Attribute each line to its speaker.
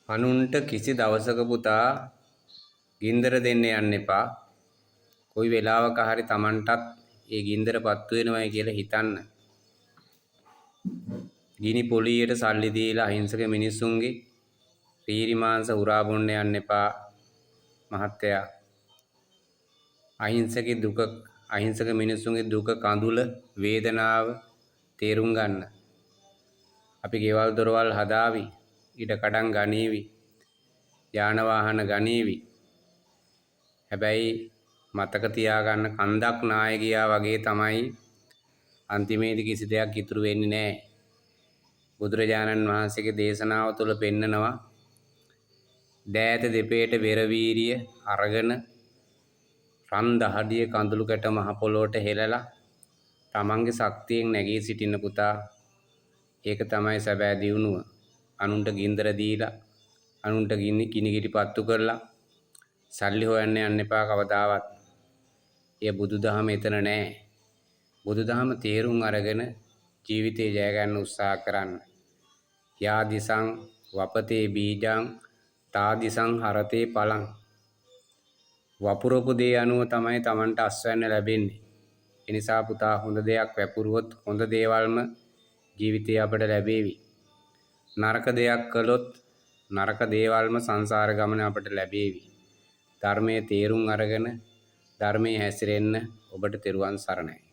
Speaker 1: අනුන්ට කිසි දවසක පුතා ගින්දර දෙන්න යන්න එපා. කොයි වෙලාවක හරි Tamanටත් ඒ ගින්දර පත්තු වෙනවයි කියලා හිතන්න. ගිනි පොලියට සල්ලි දීලා අහිංසක මිනිස්සුන්ගේ පීරි මාංශ උරා බොන්න යන්න එපා මහත්තයා. අහිංසක මිනිස්සුන්ගේ දුක කඳුල වේදනාව තේරුම් ගන්න. අපි ගෙවල් දොරවල් හදාවි, ඉඩ කඩම් ගනීවි, යාන වාහන ගනීවි. හැබැයි මතක තියාගන්න කන්දක් නාය ගියා වගේ තමයි අන්තිමේදී කිසි දෙයක් ඉතුරු වෙන්නේ නැහැ. බුදුරජාණන් වහන්සේගේ දේශනාව තුළ පෙන්නනවා දෑත දෙපේට වෙර වීරිය අරගෙන රන් දහඩිය කඳුළු කැට මහ පොළොවට හෙලලා තමන්ගේ ශක්තියෙන් නැගී සිටින පුතා. ඒක තමයි සැබෑ දියුණුව. අනුන්ට ගින්දර දීලා අනුන්ට කිනිකිටි පත්තු කරලා සල්ලි හොයන්න යන්න එපා කවදාවත්. ඒ බුදුදහම එතන නෑ. බුදුදහම තේරුම් අරගෙන ජීවිතේ ජය ගන්න උත්සාහ කරන්න. යා දිසං වපතේ බීජං තා දිසං හරතේ පලං. වපුරපු දේ අනුව තමයි Tamanට අස්වැන්න ලැබෙන්නේ. ඒ නිසා පුතා හොඳ දෙයක් වැපුරුවොත් හොඳ දේවල්ම ජීවිතේ අපට ලැබේවි. නරක දෙයක් කළොත් නරක දේවල්ම සංසාර ගමන අපට ලැබේවි. ධර්මයේ තේරුම් අරගෙන ධර්මයේ හැසිරෙන්න ඔබට තෙරුවන් සරණයි.